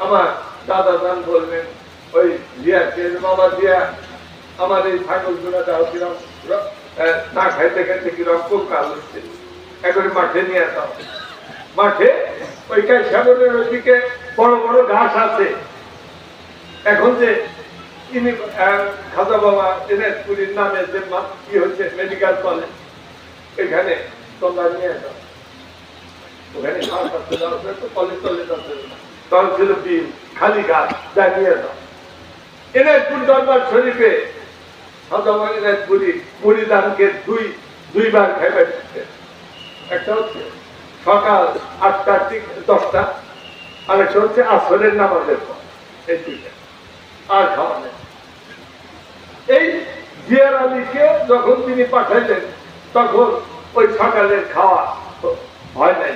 আমার দাদা যান বললেন ওই জিয়াকে, বাবা জিয়া আমার এই ছাগল গুলো দাও কিরম না খাইতে খাইতে কিরম খুব কাল হচ্ছে, একবারে মাঠে নিয়ে যাও। মাঠে ওই সাগরের ওইদিকে বড় বড় ঘাস আছে। এখন যে ইনি খাজা বাবা দিনাজপুরের নামে যে কি হচ্ছে মেডিকেল কলেজ, এখানে তোমরা নিয়ে যাও। ওখানে ঘাস আছে, কলেজ টলেজ আছে, তখন ছিল বিল খালি ঘাস, যা নিয়ে যাও। দিনাজপুর দরবার শরীফে খাজা বাবা দিনাজপুরি মুরিদানকে দুইবার খাইবে দিচ্ছে। একটা হচ্ছে সকাল 8টা থেকে 10টা, আর একটা হচ্ছে আসরের নামাজের পর, এই দুইটা আর খাওয়া নেই। এই জিয়ার আলীকে যখন তিনি পাঠাইলেন তখন ওই সকালের খাওয়া হয় নাই,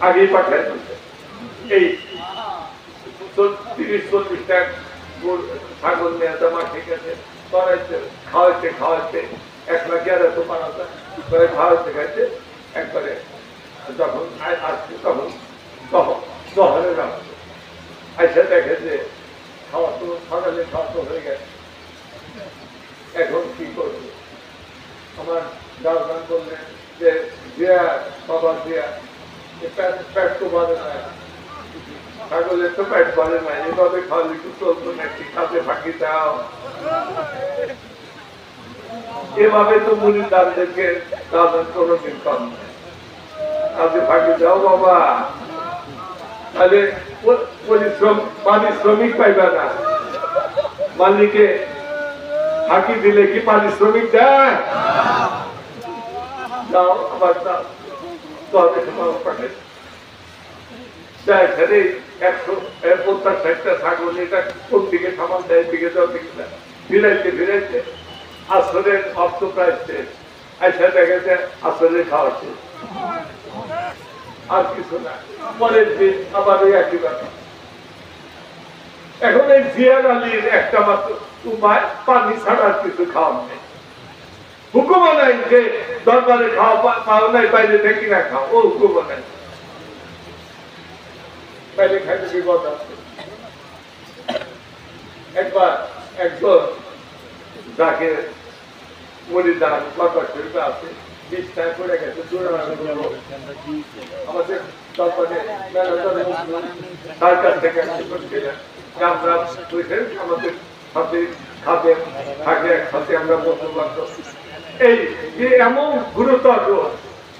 আগেই পাঠাই দিচ্ছে। এই 30-40টা ছাগল নিয়ে জমা ঠিক আছে করাইছে, খাওয়াইতে খাওয়াইতে 1 লাখ 1100 পারাতে খাওয়াইতে খাইতে একবারে যখন আসছে তখন শহরে রাখছে। আইসা দেখে যে খাওয়া তো সকালে খাওয়া তো হয়ে গেছে, এখন কি করবে? আমার দাদান বললেন যে জিয়া বাবা জিয়া পেট তো বাঁধে না, ছাগলের তো পেট বাঁধে না, এভাবে খাওয়ালে একটু চলতো নাকি, খাতে ফাঁকি দাও। এভাবে তো মুড়ির দানদেরকে দাদান কোনোদিন কম নেই, কাজে ফাঁকি দাও বাবা, তাহলে পারিশ্রমিক পাইবা না। মালিকে ফাঁকি দিলে কি পারিশ্রমিক দেয়? দাও আবার দাও, পাঠাই 150-60টা ছাগল, এটা কোন দিকে সামান দেয়, দিকে যাও দিকে দেয়, ফিরাইতে ফিরাইতে আসরের অর্থ প্রায় শেষ। আইসা দেখেছে আসরের খাওয়া শেষ, আর কিছু না। পরের দিন আবার ওই একই ব্যাপার। এখন এই জিয়ার আলীর একটা মাত্র উপায়, পানি ছাড়া কিছু খাওয়া নেই। হুকুম নাই যে দরবারে খাওয়া পাও নাই, বাইরে থেকে না খাও, ও হুকুম নাই। বাইরে খাইতে বিপদ আছে। একবার একজন যাকে মুরিদান দরবার শরীফে আছে, বিছনায় পড়ে গেছে, আমাদের দরবারে তার কাছ থেকে আমরা আমাদের সাথে খাবে থাকে, একসাথে আমরা বসতে পারতো। এই যে এমন গুরুতর রোগ,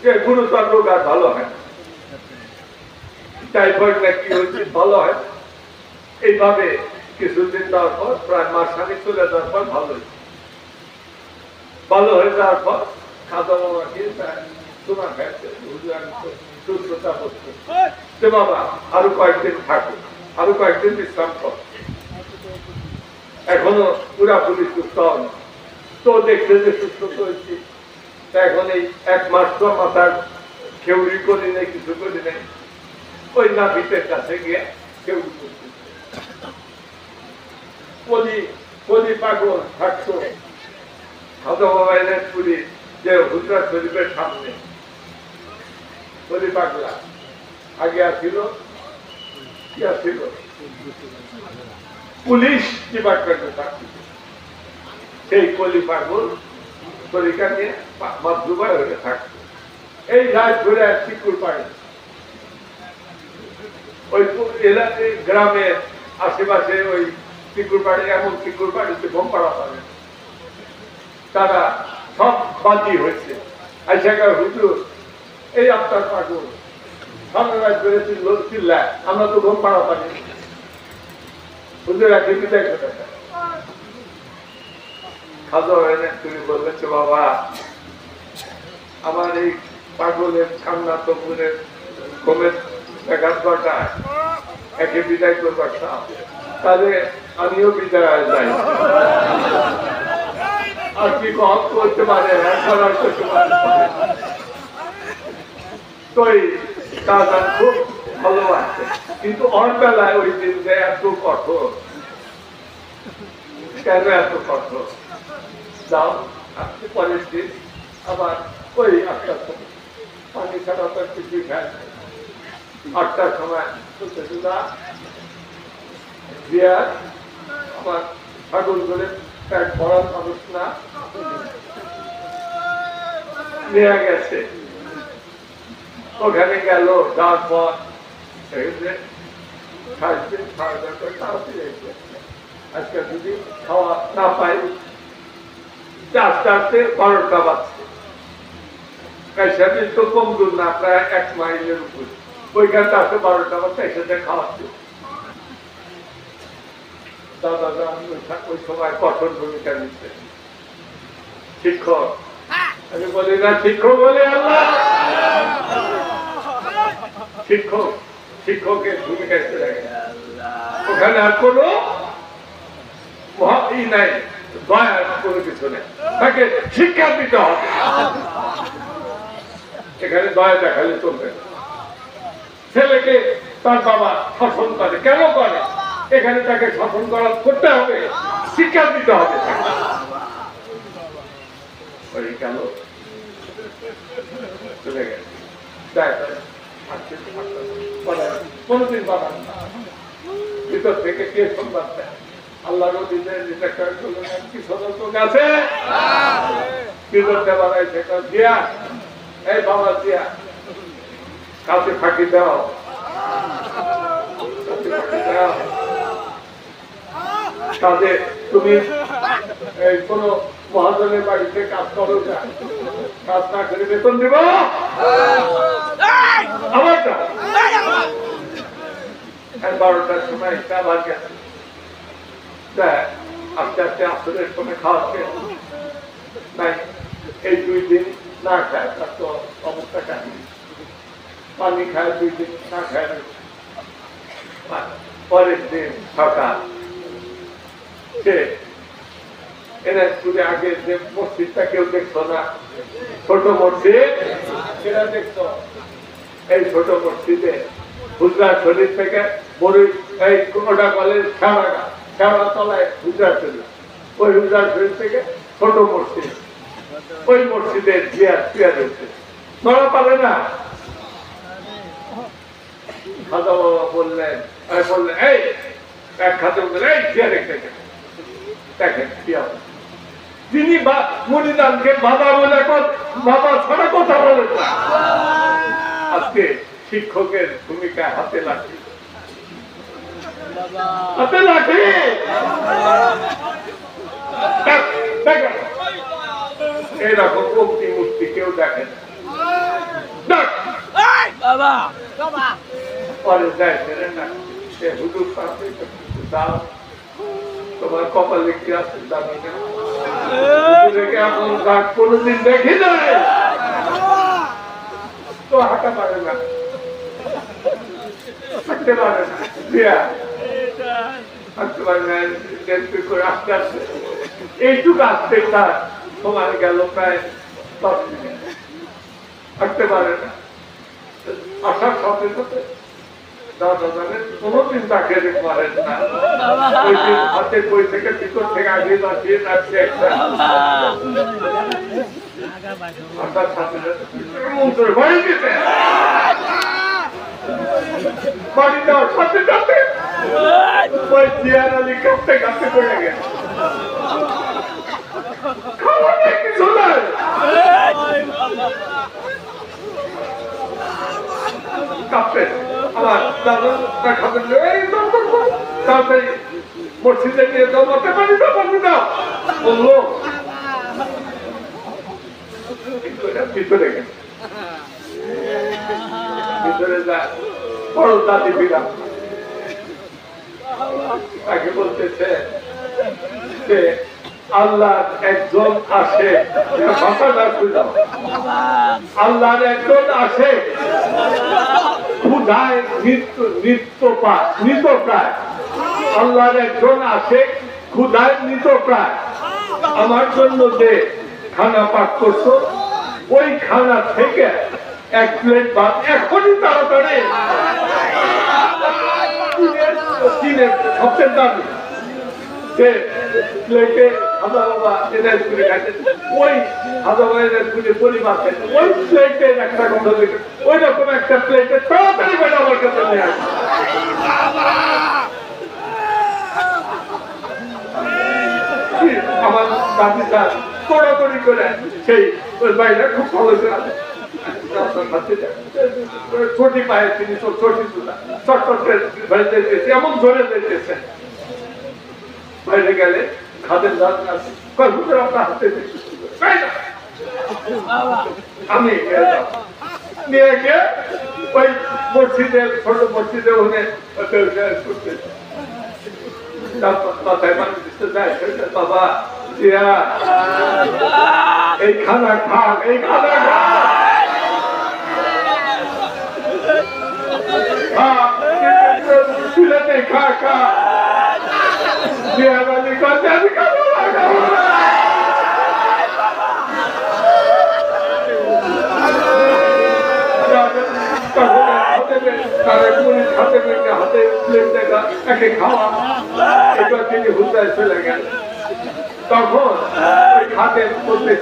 যে গুরুতর রোগ আর ভালো হয় না, টাইফয়েড না কি হচ্ছে ভালো হয়। এইভাবে কিছুদিন দেওয়ার পর প্রায় মাসখানেক চলে যাওয়ার পর ভালো হয়ে যাওয়ার পর খাজা বাবাকে তোমার সুস্থতা করছে যে বাবা আরো কয়েকদিন থাকুক, আরো কয়েকদিন বিশ্রাম কর, এখনো পুরাপুরি সুস্থ হন। তো দেখছে যে সুস্থ হয়েছি, এখন এই 1 মাস তো মাথার খেউরি করি নেই, কিছু করি নেই, ওই নাভিতের কাছে গিয়ে খেউরি করছি। কলি পাগল থাকতো খাজা বাবা দিনাজপুরি যে হুজরা শরীফের সামনে, কলি পাগলা আগে আসছিল, কি আসছিল পুলিশ ডিপার্টমেন্টে থাকতো। সেই কলি পাগল তরিকা নিয়ে মাতৃবার হয়ে থাকতো। এই রাত ধরে চিকুর পাড়ে ওই এলাকায় গ্রামের আশেপাশে ওই চিকুর পাড়ে, এমন চিকুর পাড়িতে বোম পাড়া পাবে, তারা সব বাজি হয়েছে। আইসাকার হুজুর এই আপনার পাগল সারা রাত ধরে চিল্লায়, আমরা তো বোম পাড়া পারি। হুজুর একদিন বিদায় করে খাজা হয় না, তুমি বললেছো বাবা আমার এই পাগলের কান্না তো মনে কমের দেখার দরকার, একে বিদায় করবার, তাহলে আমিও বিদায় যাই। আর কি কম করতে পারে, করতে পারে। তো খুব ভালোবাসে, কিন্তু ওর বেলায় ওই দিন যে এত কঠোর, কেন এত কঠোর? যাও পরের দিন আবার ওই 8টার সময় পানি ছাড়া তো কিছুই খায়, 8টার সময় দিয়া আমার ছাগল করে প্যাট ভরার মানুষ না নিয়ে গেছে। ওখানে গেল, যাওয়ার পর আজকে যদি খাওয়া না পাই, আস্তে আস্তে 12টা বাজছে। তো কম দূর না, প্রায় 1 মাইলের উপর। ওইখানটা আসতে 12টা বাজছে, একসাথে খাওয়াচ্ছে। দাদা ওই সময় কঠোর ভূমিকা নিচ্ছে। শিক্ষক, আমি বলি না শিক্ষক বলে আল্লাহ, শিক্ষক শিক্ষকের ভূমিকা ওখানে আর কোনো নাই, দয়ার কোনো কিছু নেই, তাকে শিক্ষা দিতে হবে। এখানে দয়া দেখালে চলবে। ছেলেকে তার বাবা শাসন করে, কেন করে? এখানে তাকে শাসন করা করতে হবে, শিক্ষা দিতে হবে। কেন চলে গেছে, কোনদিন বাবা ভিতর থেকে কে সংবাদ দেয়? আল্লাহ কি সদস্য আছে ভিতর দেওয়ার দিয়া, এই বাবা দিয়া কাউকে ফাঁকি দাও, কাজে তুমি কোন মহাজনের বাড়িতে কাজ করো, কাজ না করে বেতন দিব আমার 12টার সময় আবার গেছে, আস্তে আস্তে আসরের সময় খাওয়াচ্ছে নাই। এই 2 দিন না খায়, তার তো অবস্থা কাহিনী। পানি খায় 2 দিন না খায়। পরের দিন সকাল সে এনাজপুরে আগে যে মসজিদটা কেউ দেখতো না, ছোট মসজিদ, সেটা দেখতো। এই ছোট মসজিদে হুজরা শরীফ থেকে বড়ই এই কোনোটা বলে শ্যাওড়া তলায় হুজরা শরীফ, ওই হুজরা শরীফ থেকে ছোট মসজিদ, ওই মসজিদের জিয়া রয়েছে, নড়া পারে না। খাজা বাবা বললেন, এই এক খাজা বললেন, এই জিয়া রেখে দেখেন কি হবে। তিনি মনিদানকে বাবা বলে বাবা ছাড়া কথা বলে। আজকে শিক্ষকের ভূমিকা হাতে লাঠি, হাতে লাঠি। এরকম মুক্তি মুক্তি কেউ দেখে না। পরে যায় না, সে হুজুর দাও, তোমার কপালে কি আছে জানি না, এমন গাছ কোনদিন দেখি নাই, তো হাঁটা পারে না, হাঁটতে পারে না, হাঁটতে পারে না। আস্তে আস্তে এইটুকু আসতে তার সময় গেল প্রায় 10 মিনিট, হাঁটতে পারে না। আসার সাথে সাথে কোনদিন তাকে পারেন না, হাতে বই থেকে ভিতর থেকে আগে বাঁচিয়ে রাখছে একটা বাড়ি দেওয়ার সাথে সাথে ওই জিয়ার আলী কাঁপতে কাঁপতে পড়ে গেছে। খাওয়া নেই, কিছু নাই। কাঁপতে আমার দাদা খাবেন, তাড়াতাড়ি মসজিদে নিয়ে যাও, পানি দাও, পানি দাও বললো। ভিতরে গেছে, ভিতরে যা বড় দাদি বিরাম তাকে বলতেছে যে আল্লাহর একজন আসে, ভাষাটা বুঝাও, আল্লাহর একজন আসে ক্ষুধায় মৃতপ্রায়, আল্লাহর একজন আসে ক্ষুধায় মৃতপ্রায়, আমার জন্য যে খানা পাক করছো ওই খানা থেকে 1 প্লেট ভাত এখনই তাড়াতাড়ি সবচেয়ে দাবি যে প্লেটে হাজা বাবা এনাজপুরে খাইতেন, ওই হাজা বাবা এনাজপুরে পরিবার খাইতেন, ওই প্লেটে একটা কথা লিখে ওই রকম একটা প্লেটে তাড়াতাড়ি বেড়ে আমার কাছে নিয়ে আসে। বাতিটা তোড়াতড়ি করে সেই ওই বাইরে খুব ভালো করে ছোটি পায়ে তিনি ছোটি জুতা চটপট এমন ধরে দিতেছেন বাইরে গেলে খাদের দাঁত আছে আপনার হাতে আমি নিয়ে গিয়ে ওই মসজিদের ছোট মসজিদে ওখানে মাথায় মানুষ যায় বাবা জিয়া এই খানা খান এই খানা খা খা জিয়া বালি করতে আমি খাবো তখন ওই খাতের মধ্যে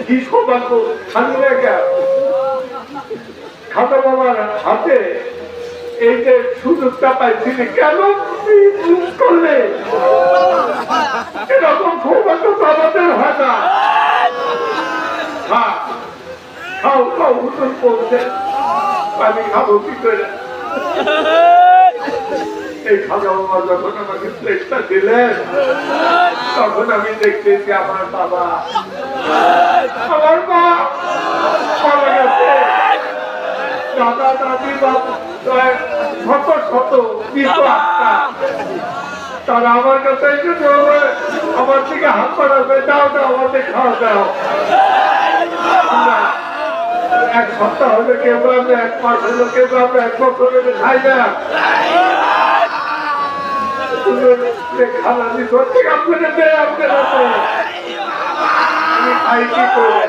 কি সৌভাগ্য খাতা বাবার হাতে এই যে সুযোগটা পাইছিলি কেন করলে এরকম সৌভাগ্য তো আমাদের হয় না। খাও খাও হুজুর বলছে আমি খাবো কি করে এই খাজা বাবা যখন আমাকে প্লেটটা দিলেন তখন আমি দেখতেছি আমার বাবা আমার মা মারা গেছে দাদা দাদি শত শত তারা আমার কাছে আমার দিকে হাত পাড়াবে দাও দাও আমাদের খাওয়া দাও এক সপ্তাহ হলে কেউ আমরা এক মাস হলে কেউ আমরা এক বছর হলে খাই না খানা দিত আপনাদের দেয় আপনারা আমি খাই কি করে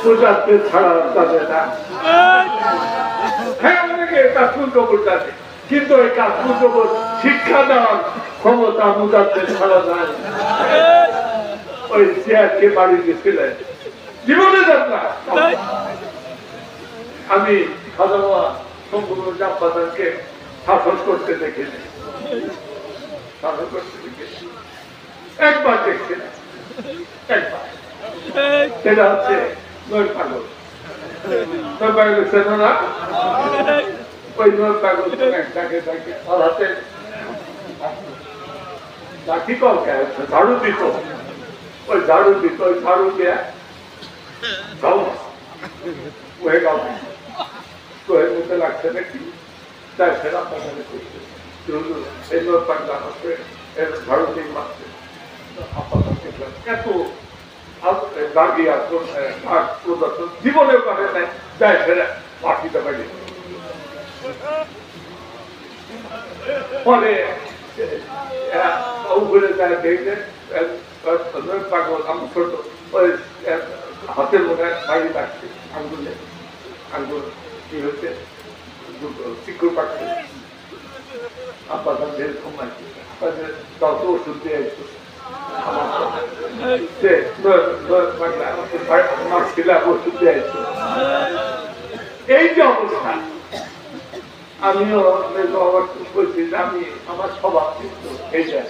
পূজাতে ছাড়া যাবে না হ্যাঁ অনেকে কাকুর কবুল আছে কিন্তু ওই কাকুর কবুল শিক্ষা দেওয়ার ক্ষমতা মুজাতে ছাড়া যায় ওই চেয়ারকে বাড়ি দিয়েছিলেন জীবনে যাত্রা আমি খাজা বাবা সম্পূর্ণ জাপানকে শাসন করতে দেখেছি শাসন করতে দেখেছি একবার দেখছি না একবার সেটা হচ্ছে নয় পাগল নয় পাগল চেন না ওই নয় পাগল একটাকে তাকে তার হাতে লাঠি কলকে ঝাড়ু দিত ওই ঝাড়ু দিত ওই ঝাড়ু দিয়ে গাও ওহে গাও ওহের মধ্যে লাগছে নাকি তাই সেটা আপনার করছে এই নয় পাগলা হচ্ছে এর ঝাড়ু দিয়ে মারছে এত জীবনেও করে নাই যায় ফেরা পাঠিতে পারি পরে উপরে যায় দেখলে পাগল আমি ছোট ওই হাতের মনে বাইরে রাখছে আঙ্গুলে আঙ্গুল কি হচ্ছে চিকুর পাচ্ছে আপনার ঢের কমাই তত ওষুধ দিয়ে এই যে অবস্থা আমিও বলছি আমি আমার স্বভাব কিন্তু এই যায়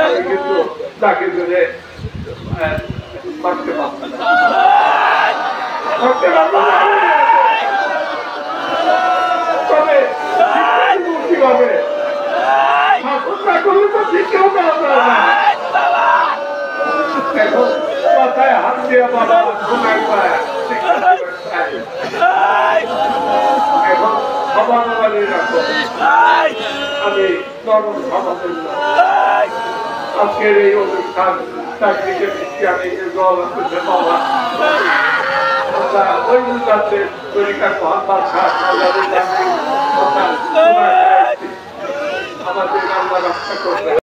আমি কিন্তু তাকে ধরে মারতে পারতাম তবে কিভাবে শাসন না করলে তো শিক্ষাও দেওয়া যায় না এখন মাথায় হাত দিয়ে বাবা ঘুমাই পায় এখন খাবার বানিয়ে রাখো আমি নরম খাবার জন্য আজকের এই অনুষ্ঠান চারদিকে আমি করতে পাওয়া আমরা ওই মুদাতে তরিকার মহাত্মা আমাদের আল্লাহ রক্ষা করবে।